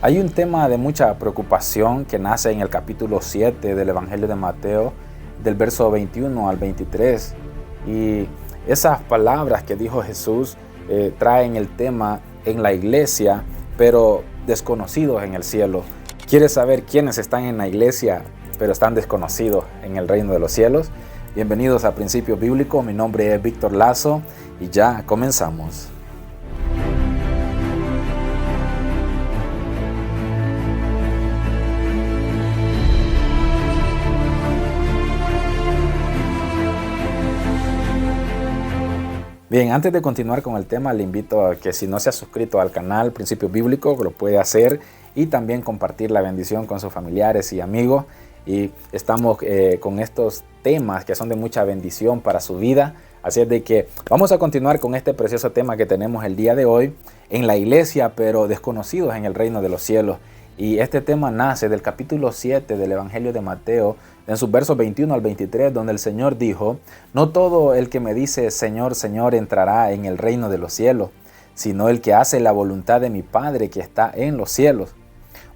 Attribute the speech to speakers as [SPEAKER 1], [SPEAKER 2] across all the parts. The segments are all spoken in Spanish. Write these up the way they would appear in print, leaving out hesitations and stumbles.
[SPEAKER 1] Hay un tema de mucha preocupación que nace en el capítulo 7 del Evangelio de Mateo, del verso 21 al 23. Y esas palabras que dijo Jesús traen el tema en la iglesia, pero desconocidos en el cielo. ¿Quieres saber quiénes están en la iglesia, pero están desconocidos en el reino de los cielos? Bienvenidos a Principios Bíblicos. Mi nombre es Víctor Lazo y ya comenzamos. Bien, antes de continuar con el tema, le invito a que si no se ha suscrito al canal Principios Bíblicos, lo puede hacer y también compartir la bendición con sus familiares y amigos. Y estamos con estos temas que son de mucha bendición para su vida. Así es de que vamos a continuar con este precioso tema que tenemos el día de hoy en la iglesia, pero desconocidos en el reino de los cielos. Y este tema nace del capítulo 7 del Evangelio de Mateo, en sus versos 21 al 23, donde el Señor dijo: no todo el que me dice Señor, Señor entrará en el reino de los cielos, sino el que hace la voluntad de mi Padre que está en los cielos.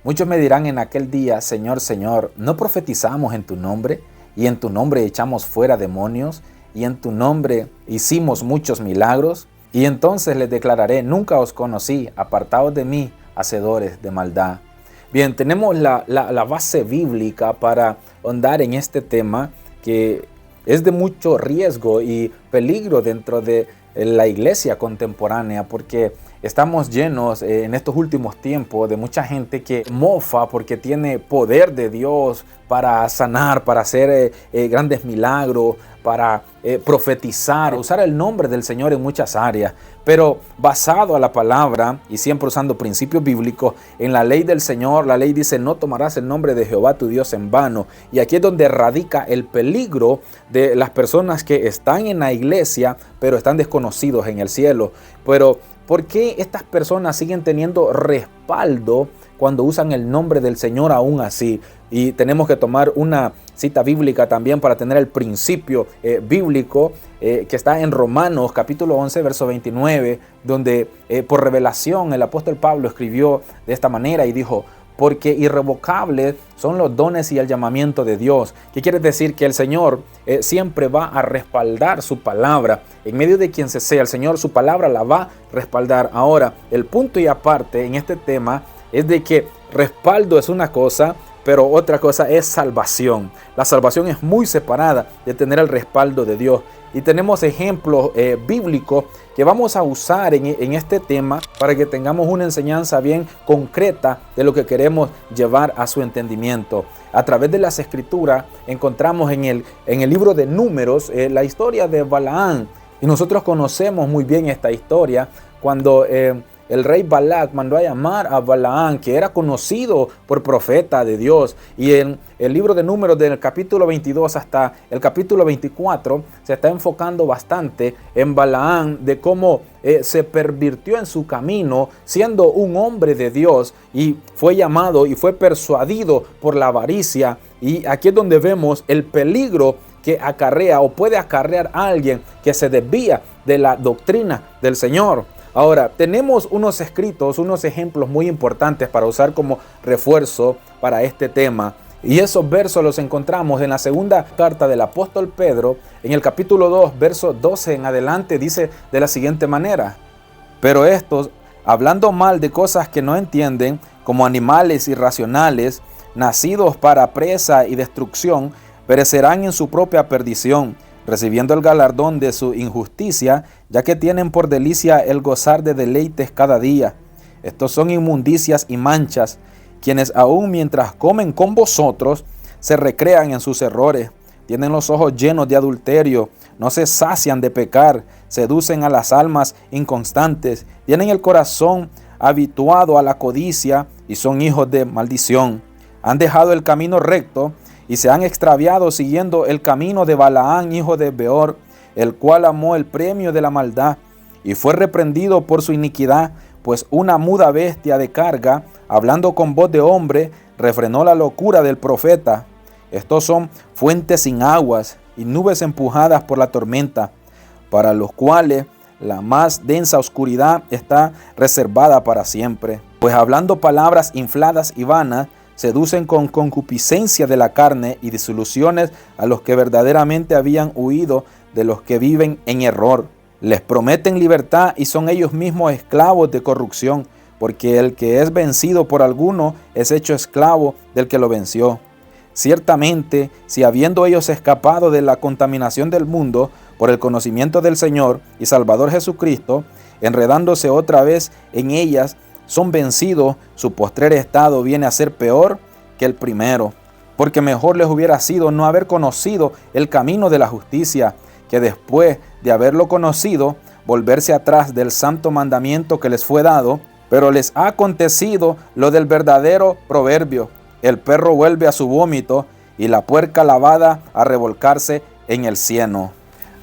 [SPEAKER 1] Muchos me dirán en aquel día: Señor, Señor, ¿no profetizamos en tu nombre? Y en tu nombre echamos fuera demonios, y en tu nombre hicimos muchos milagros. Y entonces les declararé: nunca os conocí, apartaos de mí, hacedores de maldad. Bien, tenemos la base bíblica para ahondar en este tema que es de mucho riesgo y peligro dentro de la iglesia contemporánea, porque estamos llenos en estos últimos tiempos de mucha gente que mofa porque tiene poder de Dios para sanar, para hacer grandes milagros, para profetizar, usar el nombre del Señor en muchas áreas, pero basado a la palabra y siempre usando principios bíblicos. En la ley del Señor, la ley dice: no tomarás el nombre de Jehová tu Dios en vano. Y aquí es donde radica el peligro de las personas que están en la iglesia, pero están desconocidos en el cielo. Pero ¿por qué estas personas siguen teniendo respaldo cuando usan el nombre del Señor aún así? Y tenemos que tomar una cita bíblica también para tener el principio bíblico que está en Romanos capítulo 11, verso 29, donde por revelación el apóstol Pablo escribió de esta manera y dijo: porque irrevocables son los dones y el llamamiento de Dios. ¿Qué quiere decir? Que el Señor siempre va a respaldar su palabra. En medio de quien se sea, el Señor su palabra la va a respaldar. Ahora, el punto y aparte en este tema es de que respaldo es una cosa, pero otra cosa es salvación. La salvación es muy separada de tener el respaldo de Dios. Y tenemos ejemplos bíblicos que vamos a usar en este tema para que tengamos una enseñanza bien concreta de lo que queremos llevar a su entendimiento. A través de las escrituras encontramos en el libro de Números la historia de Balaam. Y nosotros conocemos muy bien esta historia cuando el rey Balac mandó a llamar a Balaam, que era conocido por profeta de Dios. Y en el libro de Números, del capítulo 22 hasta el capítulo 24, se está enfocando bastante en Balaam, de cómo se pervirtió en su camino siendo un hombre de Dios y fue llamado y fue persuadido por la avaricia. Y aquí es donde vemos el peligro que acarrea o puede acarrear a alguien que se desvía de la doctrina del Señor. Ahora, tenemos unos escritos, unos ejemplos muy importantes para usar como refuerzo para este tema. Y esos versos los encontramos en la segunda carta del apóstol Pedro, en el capítulo 2, verso 12 en adelante, dice de la siguiente manera: pero estos, hablando mal de cosas que no entienden, como animales irracionales, nacidos para presa y destrucción, perecerán en su propia perdición, recibiendo el galardón de su injusticia, ya que tienen por delicia el gozar de deleites cada día. Estos son inmundicias y manchas, quienes aún mientras comen con vosotros, se recrean en sus errores. Tienen los ojos llenos de adulterio, no se sacian de pecar, seducen a las almas inconstantes, tienen el corazón habituado a la codicia y son hijos de maldición. Han dejado el camino recto y se han extraviado siguiendo el camino de Balaam, hijo de Beor, el cual amó el premio de la maldad y fue reprendido por su iniquidad, pues una muda bestia de carga, hablando con voz de hombre, refrenó la locura del profeta. Estos son fuentes sin aguas y nubes empujadas por la tormenta, para los cuales la más densa oscuridad está reservada para siempre. Pues hablando palabras infladas y vanas, seducen con concupiscencia de la carne y disoluciones a los que verdaderamente habían huido de los que viven en error. Les prometen libertad y son ellos mismos esclavos de corrupción, porque el que es vencido por alguno es hecho esclavo del que lo venció. Ciertamente, si habiendo ellos escapado de la contaminación del mundo por el conocimiento del Señor y Salvador Jesucristo, enredándose otra vez en ellas, son vencidos, su postrer estado viene a ser peor que el primero. Porque mejor les hubiera sido no haber conocido el camino de la justicia, que después de haberlo conocido, volverse atrás del santo mandamiento que les fue dado. Pero les ha acontecido lo del verdadero proverbio: el perro vuelve a su vómito y la puerca lavada a revolcarse en el cieno.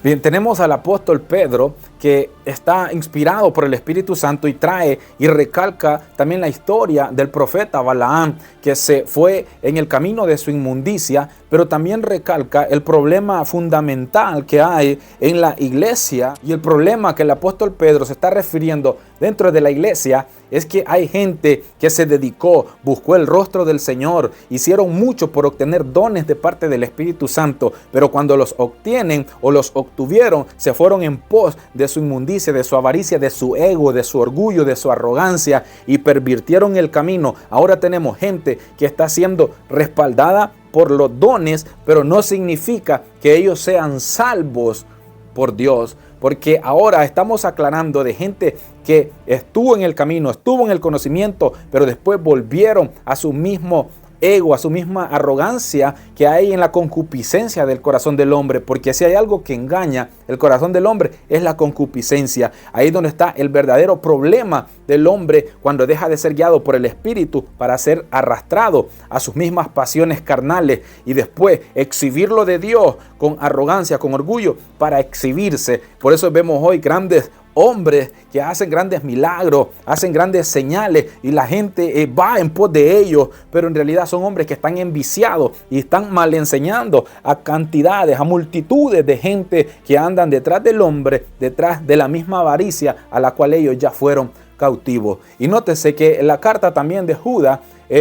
[SPEAKER 1] Bien, tenemos al apóstol Pedro, que está inspirado por el Espíritu Santo y trae y recalca también la historia del profeta Balaam, que se fue en el camino de su inmundicia, pero también recalca el problema fundamental que hay en la iglesia, y el problema que el apóstol Pedro se está refiriendo dentro de la iglesia es que hay gente que se dedicó, buscó el rostro del Señor, hicieron mucho por obtener dones de parte del Espíritu Santo, pero cuando los obtienen o los obtuvieron, se fueron en pos de su inmundicia, de su avaricia, de su ego, de su orgullo, de su arrogancia, y pervirtieron el camino. Ahora tenemos gente que está siendo respaldada por los dones, pero no significa que ellos sean salvos por Dios, porque ahora estamos aclarando de gente que estuvo en el camino, estuvo en el conocimiento, pero después volvieron a su mismo ego, a su misma arrogancia que hay en la concupiscencia del corazón del hombre, porque si hay algo que engaña el corazón del hombre es la concupiscencia. Ahí es donde está el verdadero problema del hombre cuando deja de ser guiado por el Espíritu para ser arrastrado a sus mismas pasiones carnales y después exhibirlo de Dios con arrogancia, con orgullo, para exhibirse. Por eso vemos hoy grandes hombres que hacen grandes milagros, hacen grandes señales y la gente va en pos de ellos, pero en realidad son hombres que están enviciados y están mal enseñando a cantidades, a multitudes de gente que andan detrás del hombre, detrás de la misma avaricia a la cual ellos ya fueron cautivos. Y nótese que la carta también de Judas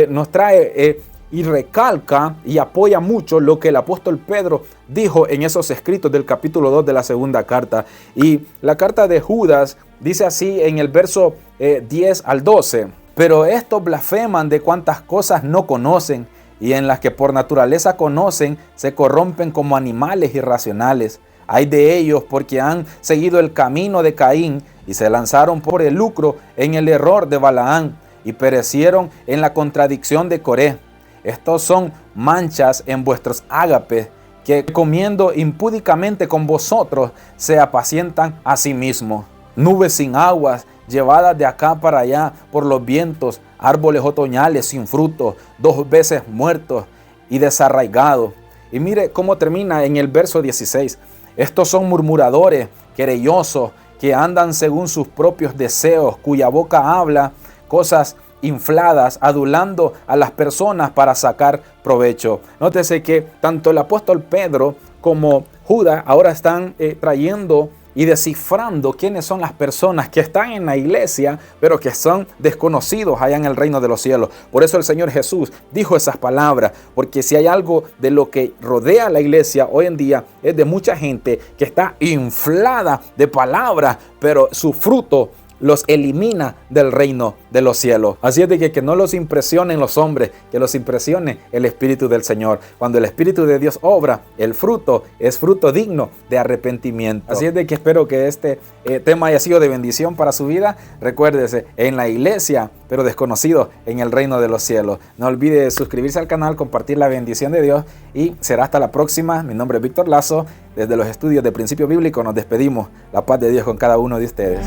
[SPEAKER 1] nos trae y recalca y apoya mucho lo que el apóstol Pedro dijo en esos escritos del capítulo 2 de la segunda carta. Y la carta de Judas dice así en el verso 10 al 12: pero estos blasfeman de cuantas cosas no conocen, y en las que por naturaleza conocen se corrompen como animales irracionales. Hay de ellos porque han seguido el camino de Caín y se lanzaron por el lucro en el error de Balaam y perecieron en la contradicción de Coré. Estos son manchas en vuestros ágapes, que comiendo impúdicamente con vosotros se apacientan a sí mismos. Nubes sin aguas, llevadas de acá para allá por los vientos, árboles otoñales sin fruto, 2 veces muertos y desarraigados. Y mire cómo termina en el verso 16. Estos son murmuradores, querellosos, que andan según sus propios deseos, cuya boca habla cosas infladas, adulando a las personas para sacar provecho. Nótese que tanto el apóstol Pedro como Judas ahora están trayendo y descifrando quiénes son las personas que están en la iglesia, pero que son desconocidos allá en el reino de los cielos. Por eso el Señor Jesús dijo esas palabras, porque si hay algo de lo que rodea la iglesia hoy en día, es de mucha gente que está inflada de palabras, pero su fruto los elimina del reino de los cielos. Así es de que no los impresionen los hombres, que los impresione el Espíritu del Señor. Cuando el Espíritu de Dios obra, el fruto es fruto digno de arrepentimiento. Así es de que espero que este tema haya sido de bendición para su vida. Recuérdese, en la iglesia, pero desconocido en el reino de los cielos. No olvide suscribirse al canal, compartir la bendición de Dios y será hasta la próxima. Mi nombre es Víctor Lazo. Desde los estudios de Principio Bíblico nos despedimos. La paz de Dios con cada uno de ustedes.